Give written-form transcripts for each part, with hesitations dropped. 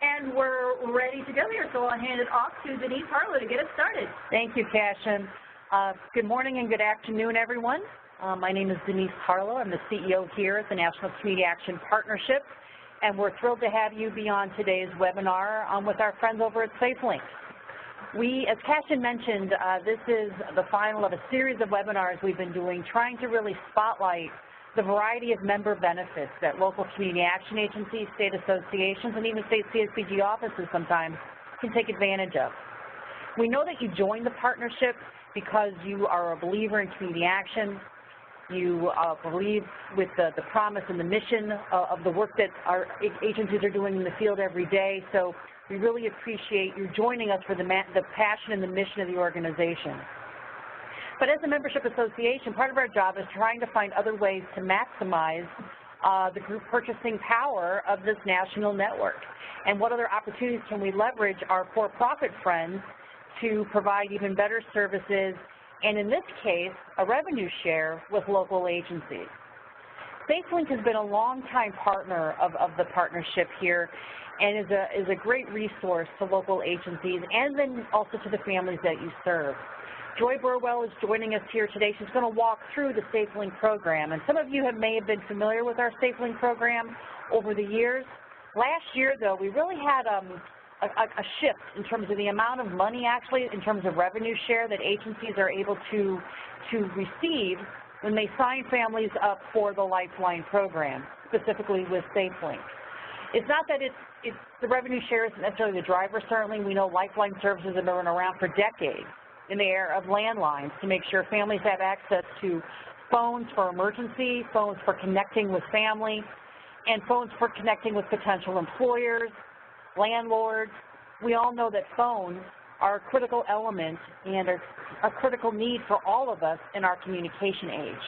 And we're ready to go here, so I'll hand it off to Denise Harlow to get us started. Thank you, Cashin. Good morning and good afternoon, everyone. My name is Denise Harlow. I'm the CEO here at the National Community Action Partnership, and we're thrilled to have you be on today's webinar with our friends over at Safelink. As Cashin mentioned, this is the final of a series of webinars we've been doing, trying to really spotlight the variety of member benefits that local community action agencies, state associations, and even state CSBG offices sometimes can take advantage of. We know that you joined the partnership because you are a believer in community action. You believe with the promise and the mission of the work that our agencies are doing in the field every day. So we really appreciate you joining us for the passion and the mission of the organization. But as a membership association, part of our job is trying to find other ways to maximize the group purchasing power of this national network. And what other opportunities can we leverage our for-profit friends to provide even better services, and in this case, a revenue share with local agencies. Safelink has been a longtime partner of the partnership here and is a great resource to local agencies and then also to the families that you serve. Joy Burwell is joining us here today. She's going to walk through the Safelink program. And some of you may have been familiar with our Safelink program over the years. Last year, though, we really had a shift in terms of the amount of money, actually, in terms of revenue share that agencies are able to receive when they sign families up for the Lifeline program, specifically with Safelink. It's not that the revenue share isn't necessarily the driver, certainly. We know Lifeline services have been around for decades in the era of landlines to make sure families have access to phones for emergency, phones for connecting with family, and phones for connecting with potential employers, landlords. We all know that phones are a critical element and are a critical need for all of us in our communication age.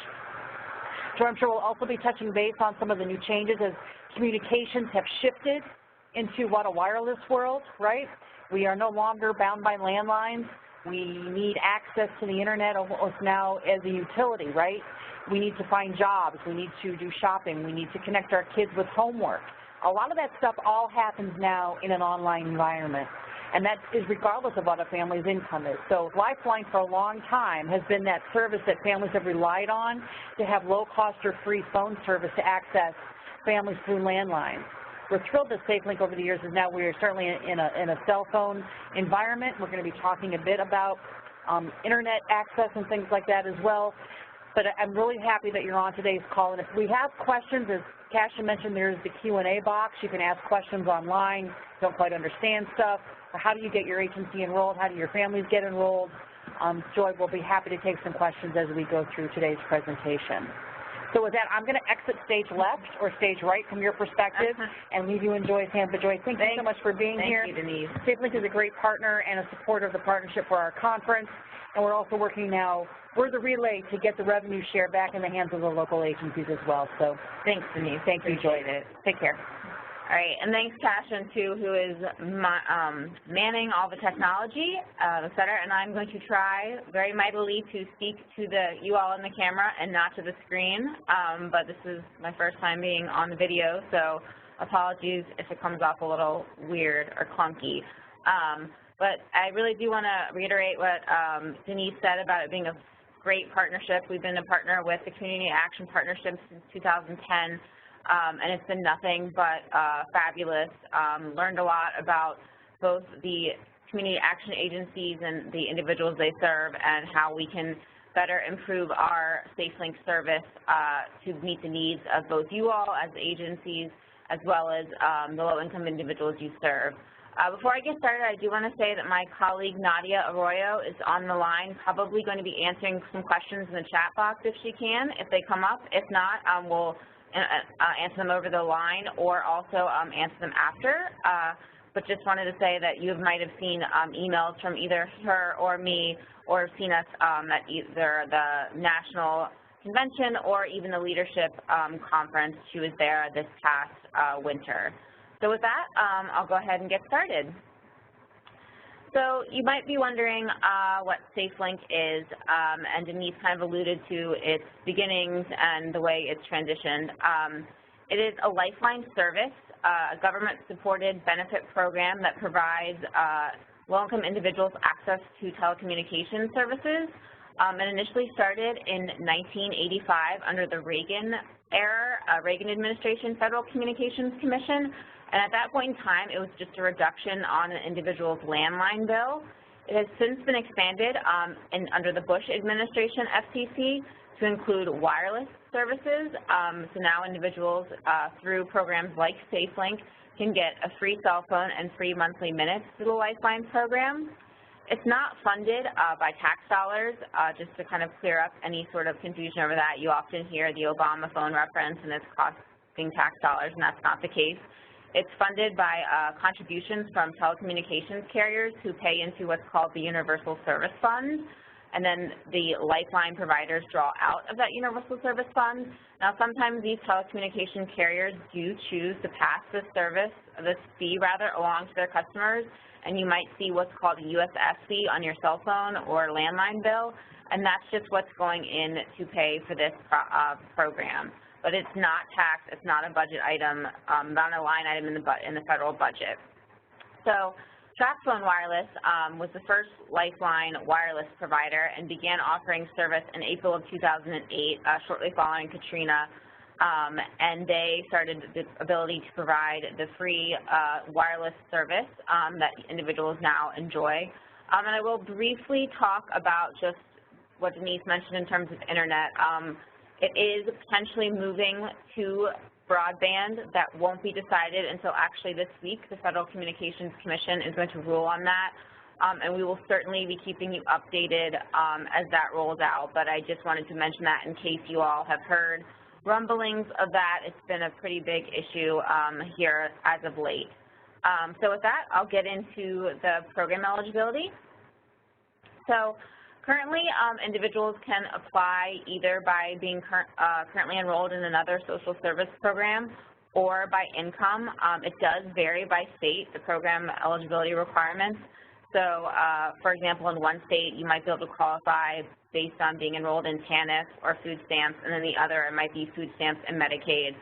So I'm sure we'll also be touching base on some of the new changes as communications have shifted into a wireless world, right? We are no longer bound by landlines. We need access to the internet almost now as a utility, right? We need to find jobs. We need to do shopping. We need to connect our kids with homework. A lot of that stuff all happens now in an online environment, and that is regardless of what a family's income is. So Lifeline for a long time has been that service that families have relied on to have low-cost or free phone service to access families through landlines. We're thrilled that Safelink over the years is now we are certainly in a cell phone environment. We're going to be talking a bit about internet access and things like that as well. But I'm really happy that you're on today's call. And if we have questions, as Cashin mentioned, there's the Q&A box. You can ask questions online, don't quite understand stuff, or how do you get your agency enrolled, how do your families get enrolled. Joy will be happy to take some questions as we go through today's presentation. So with that, I'm going to exit stage left or stage right from your perspective and leave you in Joy's hands. But Joy, thank you so much for being here. Thank you, Denise. Safelink is a great partner and a supporter of the partnership for our conference. And we're also working now, we're the relay to get the revenue share back in the hands of the local agencies as well. So thanks, Denise. Thank you, Joy. Take care. All right, and thanks, Cashin, too, who is manning all the technology, et cetera, and I'm going to try very mightily to speak to you all in the camera and not to the screen, but this is my first time being on the video, so apologies if it comes off a little weird or clunky. But I really do want to reiterate what Denise said about it being a great partnership. We've been a partner with the Community Action Partnership since 2010. And it's been nothing but fabulous. Learned a lot about both the community action agencies and the individuals they serve and how we can better improve our Safelink service to meet the needs of both you all as agencies as well as the low-income individuals you serve. Before I get started, I do want to say that my colleague Nadia Arroyo is on the line, probably going to be answering some questions in the chat box if she can, if they come up. If not, we'll answer them over the line or also answer them after. But just wanted to say that you might have seen emails from either her or me or seen us at either the National Convention or even the Leadership Conference. She was there this past winter. So with that, I'll go ahead and get started. So you might be wondering what Safelink is, and Denise kind of alluded to its beginnings and the way it's transitioned. It is a lifeline service a government-supported benefit program that provides low-income individuals access to telecommunications services. It initially started in 1985 under the Reagan administration Federal Communications Commission, and at that point in time, it was just a reduction on an individual's landline bill. It has since been expanded under the Bush administration FCC to include wireless services. So now individuals through programs like Safelink can get a free cell phone and free monthly minutes through the Lifeline program. It's not funded by tax dollars, just to kind of clear up any sort of confusion over that. You often hear the Obama phone reference and it's costing tax dollars, and that's not the case. It's funded by contributions from telecommunications carriers who pay into what's called the Universal Service Fund, and then the Lifeline providers draw out of that Universal Service Fund. Now, sometimes these telecommunication carriers do choose to pass this fee along to their customers, and you might see what's called a USF fee on your cell phone or landline bill, and that's just what's going in to pay for this program. But it's not taxed, it's not a budget item, not a line item in the federal budget. So TracFone Wireless was the first Lifeline wireless provider and began offering service in April of 2008, shortly following Katrina, and they started the ability to provide the free wireless service that individuals now enjoy. And I will briefly talk about just what Denise mentioned in terms of internet. It is potentially moving to broadband. That won't be decided until actually this week. The Federal Communications Commission is going to rule on that, and we will certainly be keeping you updated as that rolls out. But I just wanted to mention that in case you all have heard rumblings of that. It's been a pretty big issue here as of late. So with that, I'll get into the program eligibility. So currently, individuals can apply either by being currently enrolled in another social service program or by income. It does vary by state, the program eligibility requirements. So, for example, in one state, you might be able to qualify based on being enrolled in TANF or food stamps, and then the other, it might be food stamps and Medicaid.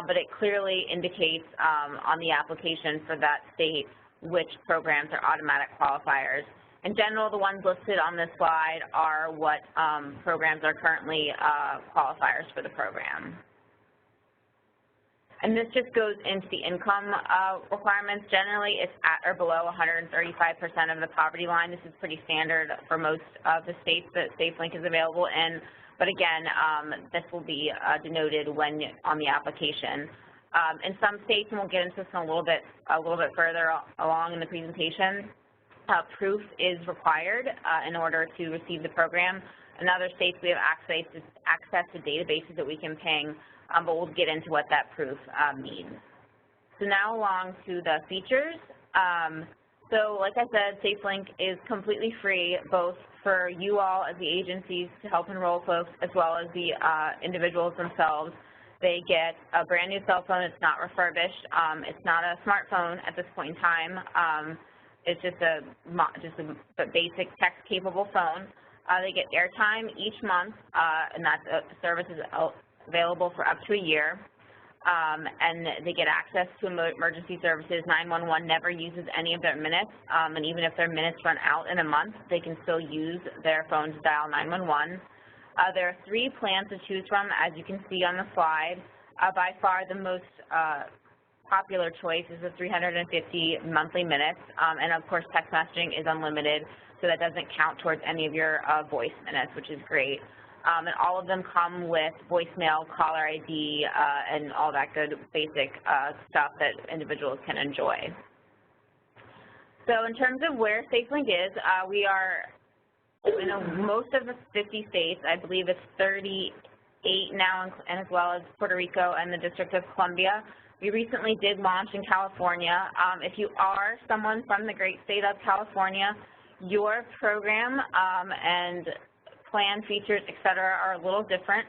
But it clearly indicates on the application for that state which programs are automatic qualifiers. In general, the ones listed on this slide are what programs are currently qualifiers for the program. And this just goes into the income requirements. Generally, it's at or below 135% of the poverty line. This is pretty standard for most of the states that Safelink is available in. But again, this will be denoted when on the application. In some states, and we'll get into this in a little bit further along in the presentation, proof is required in order to receive the program. In other states, we have access to databases that we can ping, but we'll get into what that proof means. So now along to the features. So like I said, Safelink is completely free, both for you all as the agencies to help enroll folks, as well as the individuals themselves. They get a brand new cell phone. It's not refurbished. It's not a smartphone at this point in time. It's just a basic text-capable phone. They get airtime each month, and that service is available for up to a year. And they get access to emergency services. 911 never uses any of their minutes, and even if their minutes run out in a month, they can still use their phone to dial 911. There are 3 plans to choose from, as you can see on the slide. By far, the most popular choice is the 350 monthly minutes, and of course text messaging is unlimited, so that doesn't count towards any of your voice minutes, which is great. And all of them come with voicemail, caller ID, and all that good basic stuff that individuals can enjoy. So in terms of where Safelink is, we are in most of the 50 states. I believe it's 38 now, and as well as Puerto Rico and the District of Columbia. We recently did launch in California. If you are someone from the great state of California, your program and plan features, et cetera, are a little different.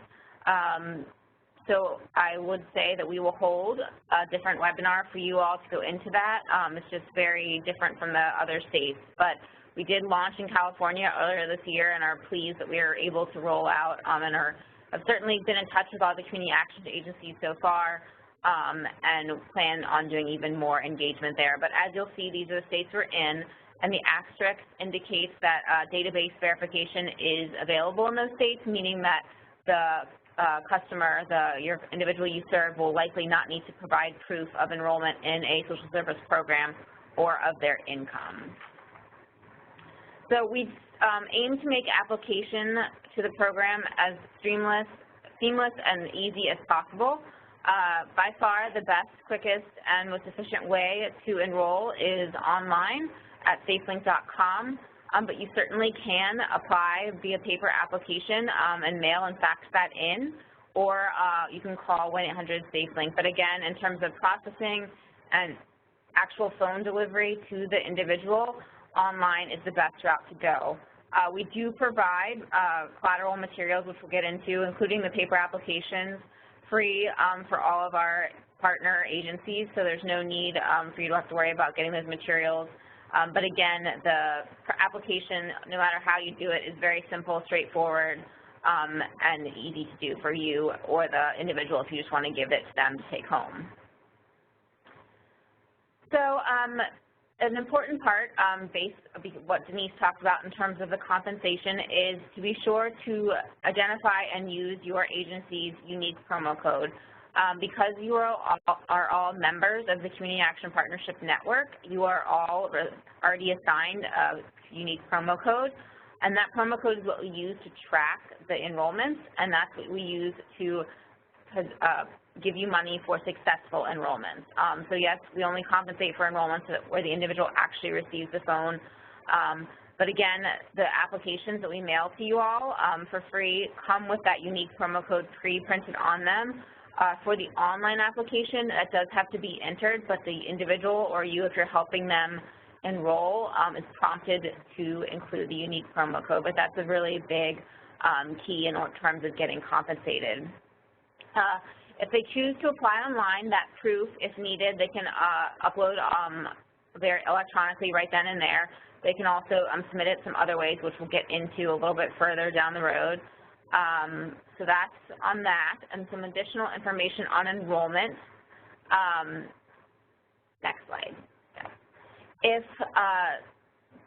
So I would say that we will hold a different webinar for you all to go into that. It's just very different from the other states. But we did launch in California earlier this year and are pleased that we are able to roll out and have certainly been in touch with all the community action agencies so far. and plan on doing even more engagement there. But as you'll see, these are the states we're in, and the asterisk indicates that database verification is available in those states, meaning that the customer, your individual you serve, will likely not need to provide proof of enrollment in a social service program or of their income. So we aim to make application to the program as seamless and easy as possible. By far, the best, quickest, and most efficient way to enroll is online at safelink.com, but you certainly can apply via paper application and mail and fax that in, or you can call 1-800-SAFELINK. But again, in terms of processing and actual phone delivery to the individual, online is the best route to go. We do provide collateral materials, which we'll get into, including the paper applications, free for all of our partner agencies, so there's no need for you to have to worry about getting those materials. But again, the application, no matter how you do it, is very simple, straightforward, and easy to do for you or the individual if you just want to give it to them to take home. So an important part, based on what Denise talked about in terms of the compensation, is to be sure to identify and use your agency's unique promo code. Because you are all members of the Community Action Partnership Network, you are all already assigned a unique promo code, and that promo code is what we use to track the enrollments, and that's what we use to give you money for successful enrollments. So yes, we only compensate for enrollments where the individual actually receives the phone. But again, the applications that we mail to you all for free come with that unique promo code pre-printed on them. For the online application, that does have to be entered, but the individual or you, if you're helping them enroll, is prompted to include the unique promo code. But that's a really big key in terms of getting compensated. If they choose to apply online, that proof, if needed, they can upload there electronically right then and there. They can also submit it some other ways, which we'll get into a little bit further down the road. So that's on that, and some additional information on enrollment. Next slide. If,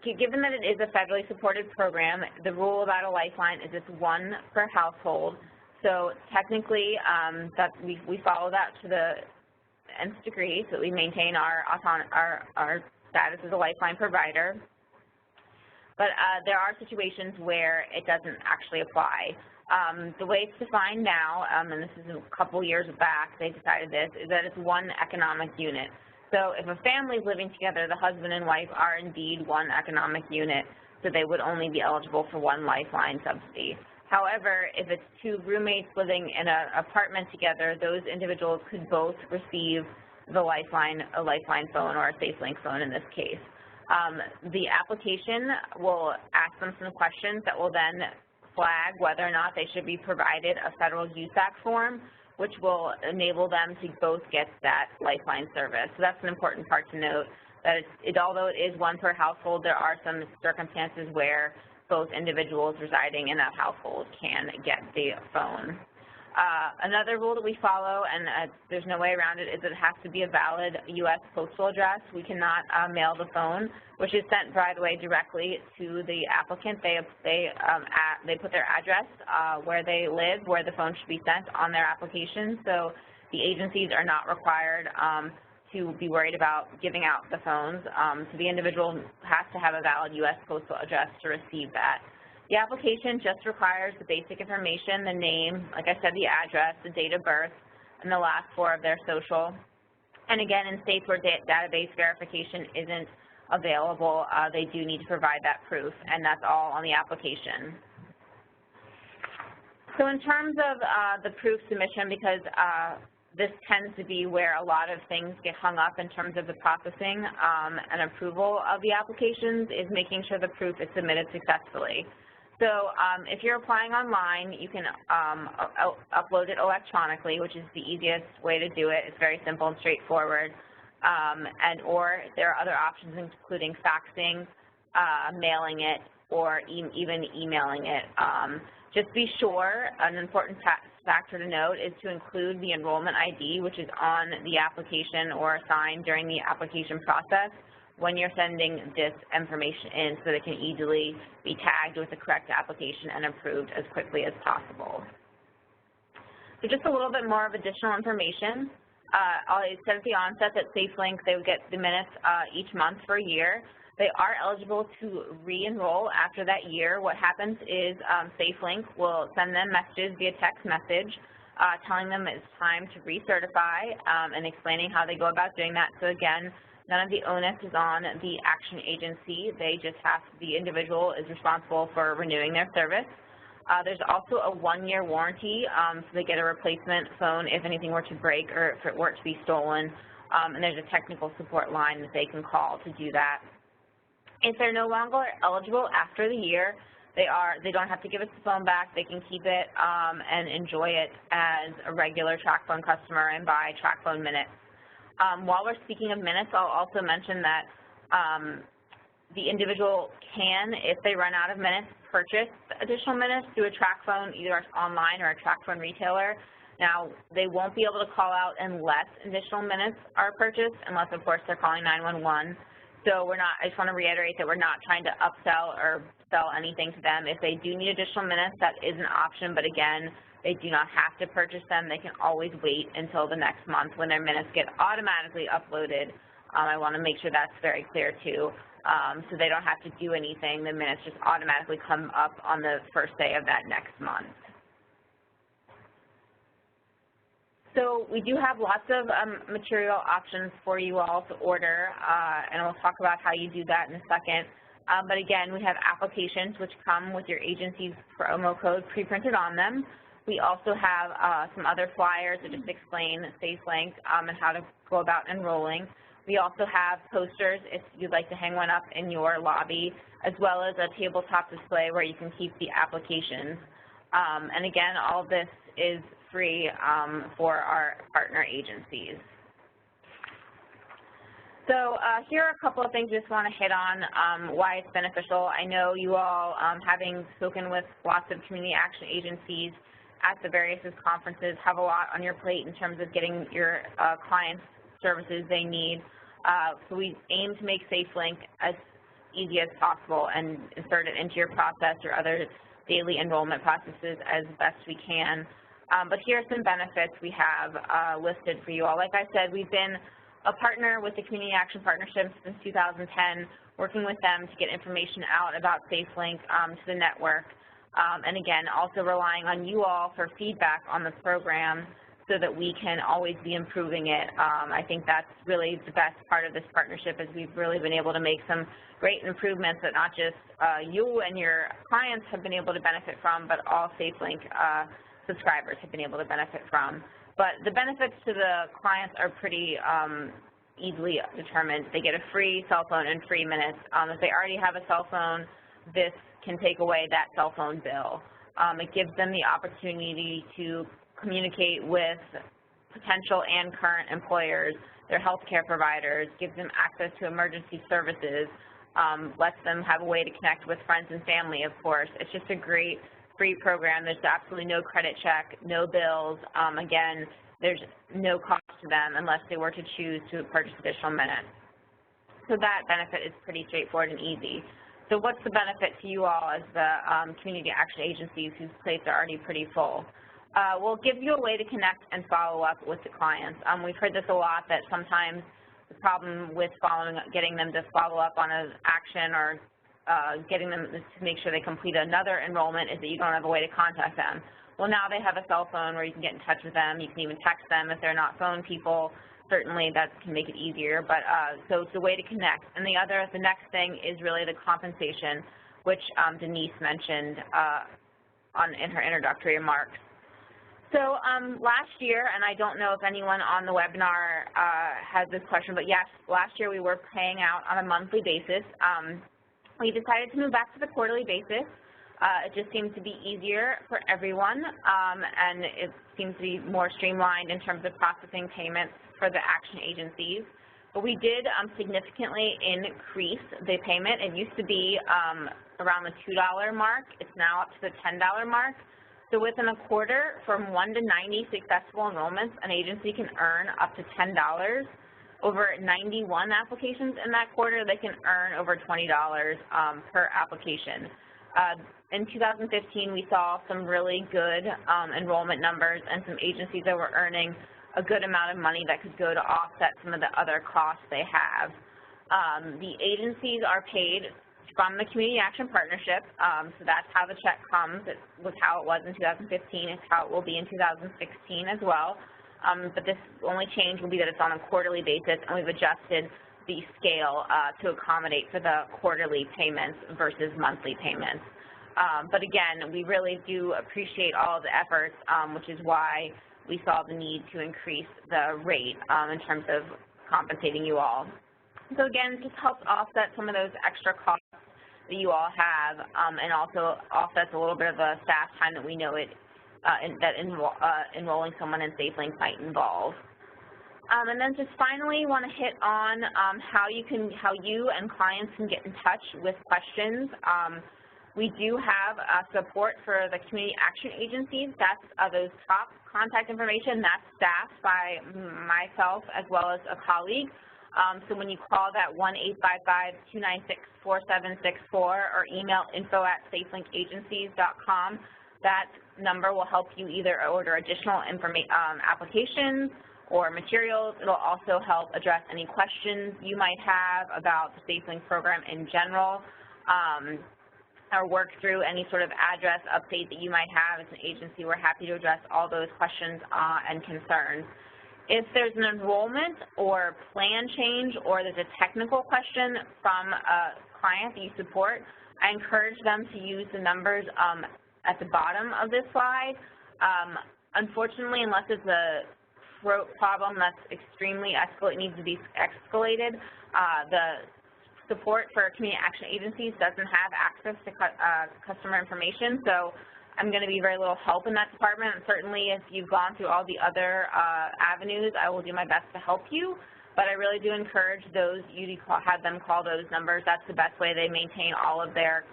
given that it is a federally supported program, the rule about a lifeline is it's one per household. So technically, that we follow that to the nth degree, so we maintain our status as a lifeline provider. But there are situations where it doesn't actually apply. The way it's defined now, and this is a couple years back, they decided this, is that it's one economic unit. So if a family is living together, the husband and wife are indeed one economic unit, so they would only be eligible for one lifeline subsidy. However, if it's two roommates living in an apartment together, those individuals could both receive the lifeline, a lifeline phone or a SafeLink phone in this case. The application will ask them some questions that will then flag whether or not they should be provided a federal USAC form, which will enable them to both get that lifeline service. So that's an important part to note, that although it is one per household, there are some circumstances where both individuals residing in that household can get the phone. Another rule that we follow, and there's no way around it, is that it has to be a valid U.S. postal address. We cannot mail the phone, which is sent, by the way, directly to the applicant. They put their address where they live, where the phone should be sent on their application. So the agencies are not required to be worried about giving out the phones. So the individual has to have a valid U.S. postal address to receive that. The application just requires the basic information, the name, like I said, the address, the date of birth, and the last four of their social. And again, in states where database verification isn't available, they do need to provide that proof, and that's all on the application. So in terms of the proof submission, because this tends to be where a lot of things get hung up in terms of the processing and approval of the applications, is making sure the proof is submitted successfully. So if you're applying online, you can upload it electronically, which is the easiest way to do it. It's very simple and straightforward. Or there are other options, including faxing, mailing it, or even emailing it. Just be sure, an important factor to note is to include the enrollment ID, which is on the application or assigned during the application process when you're sending this information in so that it can easily be tagged with the correct application and approved as quickly as possible. So just a little bit more of additional information. I said at the onset that Safelink, they would get the minutes each month for a year. They are eligible to re-enroll after that year. What happens is Safelink will send them messages via text message telling them it's time to recertify and explaining how they go about doing that. So again, none of the onus is on the action agency. They just have, the individual is responsible for renewing their service. There's also a 1-year warranty, so they get a replacement phone if anything were to break or if it were to be stolen, and there's a technical support line that they can call to do that. If they're no longer eligible after the year, they don't have to give us the phone back. They can keep it and enjoy it as a regular TracFone customer and buy TracFone minutes. While we're speaking of minutes, I'll also mention that the individual can, if they run out of minutes, purchase additional minutes through a TracFone, either online or a TracFone retailer. Now, they won't be able to call out unless additional minutes are purchased, unless, of course, they're calling 911. So I just want to reiterate that we're not trying to upsell or sell anything to them. If they do need additional minutes, that is an option, but again, they do not have to purchase them. They can always wait until the next month when their minutes get automatically uploaded. I want to make sure that's very clear too. So they don't have to do anything. The minutes just automatically come up on the first day of that next month. So we do have lots of material options for you all to order, and we'll talk about how you do that in a second. But again, we have applications which come with your agency's promo code pre-printed on them. We also have some other flyers that just explain Safelink and how to go about enrolling. We also have posters if you'd like to hang one up in your lobby, as well as a tabletop display where you can keep the applications. And again, all of this is free for our partner agencies. So here are a couple of things I just want to hit on why it's beneficial. I know you all, having spoken with lots of community action agencies at the various conferences, have a lot on your plate in terms of getting your clients services they need. So we aim to make Safelink as easy as possible and insert it into your process or other daily enrollment processes as best we can. But here are some benefits we have listed for you all. Like I said, we've been a partner with the Community Action Partnership since 2010, working with them to get information out about Safelink to the network. And again, also relying on you all for feedback on the program so that we can always be improving it. I think that's really the best part of this partnership is we've really been able to make some great improvements that not just you and your clients have been able to benefit from, but all Safelink subscribers have been able to benefit from. But the benefits to the clients are pretty easily determined. They get a free cell phone and free minutes. If they already have a cell phone, this can take away that cell phone bill. It gives them the opportunity to communicate with potential and current employers, their healthcare providers, gives them access to emergency services, lets them have a way to connect with friends and family, of course. It's just a great free program. There's absolutely no credit check, no bills. Again, there's no cost to them unless they were to choose to purchase additional minutes. So that benefit is pretty straightforward and easy. So what's the benefit to you all as the community action agencies whose plates are already pretty full? We'll give you a way to connect and follow up with the clients. We've heard this a lot, that sometimes the problem with getting them to follow up on an action or getting them to make sure they complete another enrollment is that you don't have a way to contact them. Well, now they have a cell phone where you can get in touch with them. You can even text them if they're not phone people. Certainly that can make it easier, but so it's a way to connect. And the next thing is really the compensation, which Denise mentioned in her introductory remarks. So last year, and I don't know if anyone on the webinar has this question, but yes, last year we were paying out on a monthly basis. We decided to move back to the quarterly basis. It just seems to be easier for everyone, and it seems to be more streamlined in terms of processing payments for the action agencies. But we did significantly increase the payment. It used to be around the $2 mark. It's now up to the $10 mark. So within a quarter, from 1 to 90 successful enrollments, an agency can earn up to $10. Over 91 applications in that quarter, they can earn over $20 per application. In 2015, we saw some really good enrollment numbers and some agencies that were earning a good amount of money that could go to offset some of the other costs they have. The agencies are paid from the Community Action Partnership, so that's how the check comes. It was how it was in 2015. It's how it will be in 2016 as well. But this only change will be that it's on a quarterly basis, and we've adjusted the scale to accommodate for the quarterly payments versus monthly payments. But again, we really do appreciate all of the efforts, which is why we saw the need to increase the rate in terms of compensating you all. So again, just helps offset some of those extra costs that you all have, and also offsets a little bit of the staff time that we know enrolling someone in Safelink might involve. And then just finally want to hit on how you and clients can get in touch with questions. We do have support for the community action agencies. That's those top contact information. That's staffed by myself as well as a colleague. So when you call that 1-855-296-4764 or email info@safelinkagencies.com, that number will help you either order additional applications or materials. It'll also help address any questions you might have about the Safelink program in general, or work through any sort of address update that you might have as an agency. We're happy to address all those questions and concerns. If there's an enrollment or plan change or there's a technical question from a client that you support, I encourage them to use the numbers at the bottom of this slide. Unfortunately, unless it's a problem that's extremely needs to be escalated, the support for community action agencies doesn't have access to customer information, so I'm going to be very little help in that department. And certainly if you've gone through all the other avenues, I will do my best to help you, but I really do encourage you to have them call those numbers. That's the best way they maintain all of their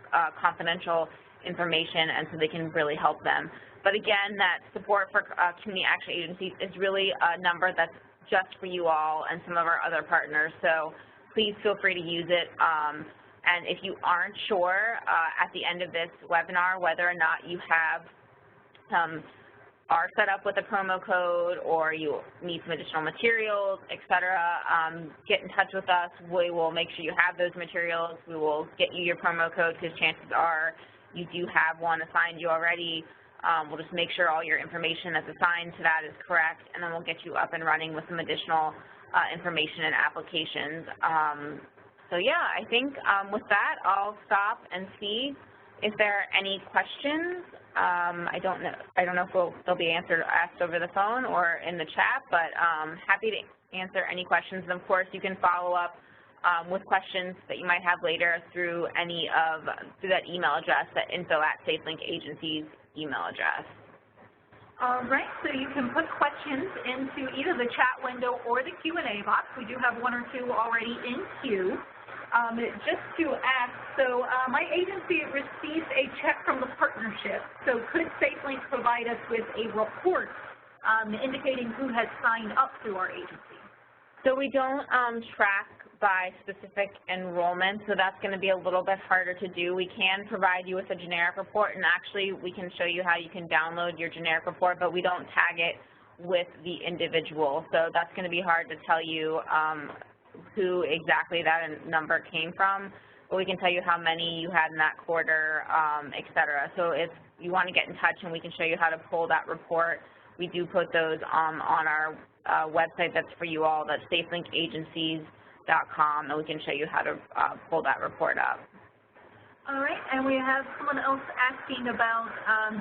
confidential information, and so they can really help them. But again, that support for community action agencies is really a number that's just for you all and some of our other partners, so please feel free to use it. And if you aren't sure at the end of this webinar whether or not you are set up with a promo code or you need some additional materials, etc., get in touch with us. We will make sure you have those materials. We will get you your promo code because chances are you do have one assigned you already. We'll just make sure all your information that's assigned to that is correct, and then we'll get you up and running with some additional information and applications. So yeah, I think with that, I'll stop and see if there are any questions. I don't know if they'll be asked over the phone or in the chat, but happy to answer any questions. And of course, you can follow up with questions that you might have later through through that email address, that info@safelinkagencies email address. All right, so you can put questions into either the chat window or the Q&A box. We do have one or two already in queue. Just to ask, so my agency received a check from the partnership, so could Safelink provide us with a report indicating who has signed up through our agency? So we don't track by specific enrollment, so that's going to be a little bit harder to do. We can provide you with a generic report, and actually we can show you how you can download your generic report, but we don't tag it with the individual, so that's going to be hard to tell you who exactly that number came from, but we can tell you how many you had in that quarter, et cetera. So if you want to get in touch and we can show you how to pull that report, we do put those on our website that's for you all, that's safelinkagencies.com, and we can show you how to pull that report up. All right, and we have someone else asking about,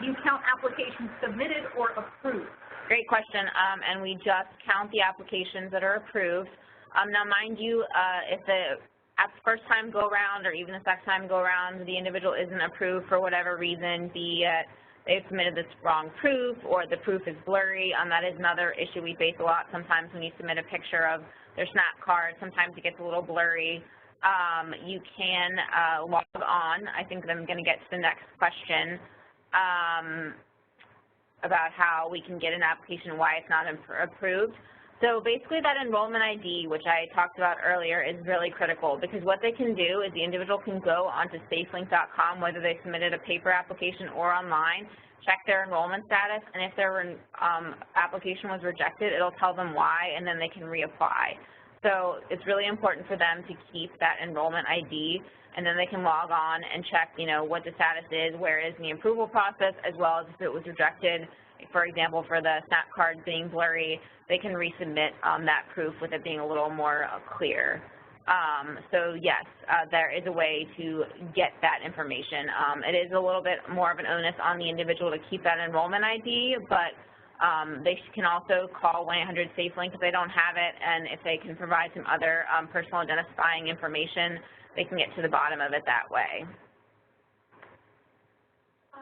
do you count applications submitted or approved? Great question, and we just count the applications that are approved. Now, mind you, if the first time go around or even the second time go around, the individual isn't approved for whatever reason, be it they've submitted this wrong proof or the proof is blurry, that is another issue we face a lot sometimes when you submit a picture of their SNAP card. Sometimes it gets a little blurry. You can log on. I think I'm going to get to the next question. about how we can get an application and why it's not approved. So basically that enrollment ID, which I talked about earlier, is really critical because what they can do is the individual can go onto safelink.com, whether they submitted a paper application or online, check their enrollment status, and if their application was rejected, it'll tell them why, and then they can reapply. So it's really important for them to keep that enrollment ID, and then they can log on and check, you know, what the status is, where it is in the approval process, as well as if it was rejected. For example, for the SNAP card being blurry, they can resubmit that proof with it being a little more clear. So yes, there is a way to get that information. It is a little bit more of an onus on the individual to keep that enrollment ID, but they can also call 1-800-SAFELINK if they don't have it, and if they can provide some other personal identifying information, they can get to the bottom of it that way.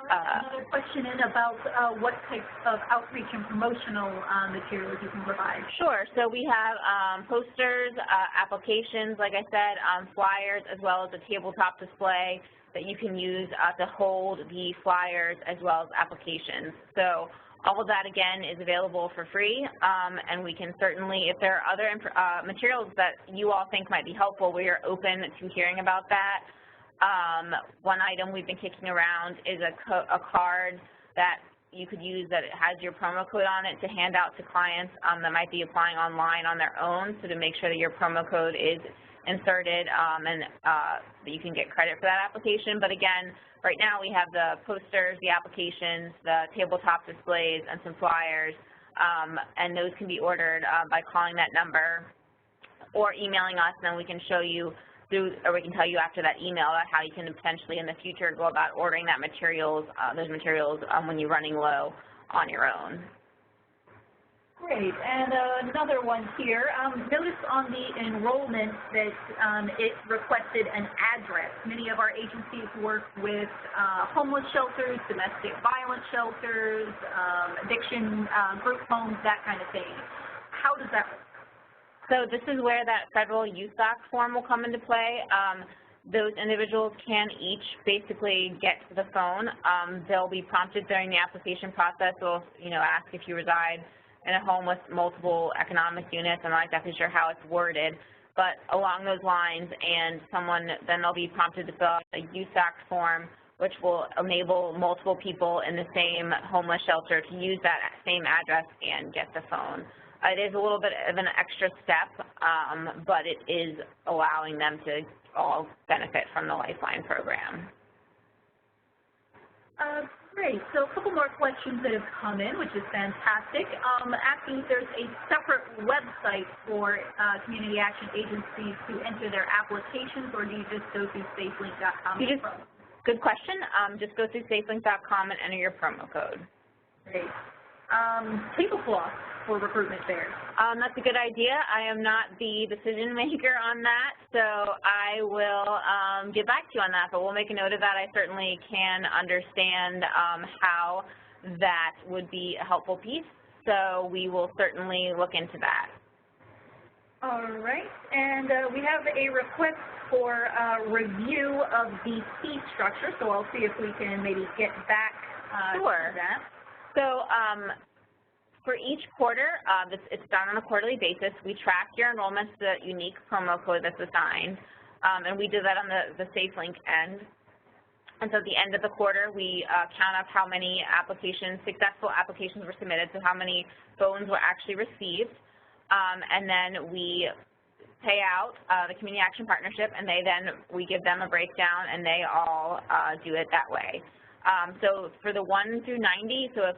Another question in about what types of outreach and promotional materials you can provide. Sure. So we have posters, applications, like I said, flyers, as well as a tabletop display that you can use to hold the flyers as well as applications. So all of that, again, is available for free, and we can certainly, if there are other materials that you all think might be helpful, we are open to hearing about that. One item we've been kicking around is a card that you could use that has your promo code on it to hand out to clients that might be applying online on their own, so to make sure that your promo code is inserted and that you can get credit for that application. But again, right now we have the posters, the applications, the tabletop displays, and some flyers, and those can be ordered by calling that number or emailing us, and then we can show you or we can tell you after that email about how you can potentially in the future go about ordering that those materials when you're running low on your own. Great, and another one here. Notice on the enrollment that it requested an address. Many of our agencies work with homeless shelters, domestic violence shelters, addiction group homes, that kind of thing. How does that work? So this is where that federal USAC form will come into play. Those individuals can each basically get to the phone. They'll be prompted during the application process. They'll, ask if you reside in a home with multiple economic units. I'm not exactly sure how it's worded, but along those lines, and then they'll be prompted to fill out a USAC form, which will enable multiple people in the same homeless shelter to use that same address and get the phone. It is a little bit of an extra step, but it is allowing them to all benefit from the Lifeline program. Great. So a couple more questions that have come in, which is fantastic. Asking if there's a separate website for community action agencies to enter their applications, or do you just go through safelink.com? Good question. Just go through safelink.com and enter your promo code. Great. Tablecloth for recruitment fairs. That's a good idea. I am not the decision maker on that, so I will get back to you on that, but we'll make a note of that. I certainly can understand how that would be a helpful piece, so we will certainly look into that. All right, and we have a request for a review of the fee structure, so I'll see if we can maybe get back to that. So for each quarter, it's done on a quarterly basis. We track your enrollments to the unique promo code that's assigned, and we do that on the SafeLink end. And so at the end of the quarter, we count up how many successful applications were submitted, so how many phones were actually received, and then we pay out the Community Action Partnership, and we give them a breakdown, and they all do it that way. So for the 1 through 90, so if,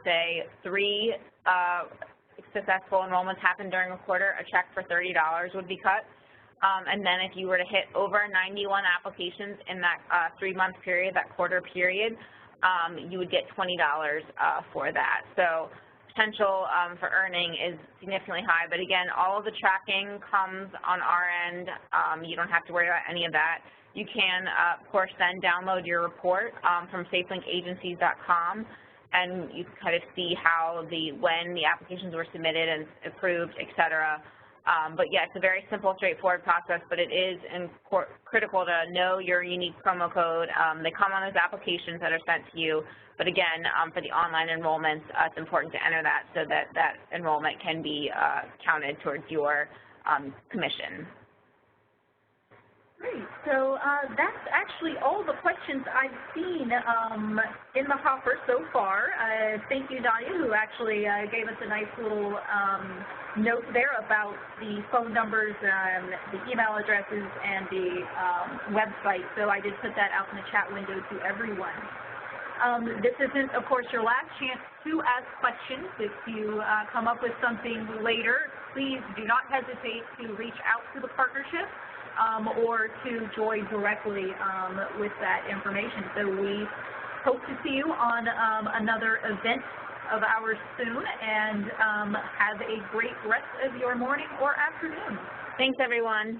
say 3 successful enrollments happened during a quarter, a check for $30 would be cut. And then if you were to hit over 91 applications in that 3-month period, that quarter period, you would get $20 for that. So potential for earning is significantly high. But again, all of the tracking comes on our end. You don't have to worry about any of that. You can, of course, then download your report from safelinkagencies.com, and you can kind of see how when the applications were submitted and approved, et cetera. But yeah, it's a very simple, straightforward process, but it is critical to know your unique promo code. They come on those applications that are sent to you, but again, for the online enrollments, it's important to enter that so that that enrollment can be counted towards your commission. Great. So that's actually all the questions I've seen in the hopper so far. Thank you, Nadia, who actually gave us a nice little note there about the phone numbers, the email addresses, and the website. So I did put that out in the chat window to everyone. This isn't, of course, your last chance to ask questions. If you come up with something later, please do not hesitate to reach out to the partnership or to join directly with that information. So we hope to see you on another event of ours soon, and have a great rest of your morning or afternoon. Thanks, everyone.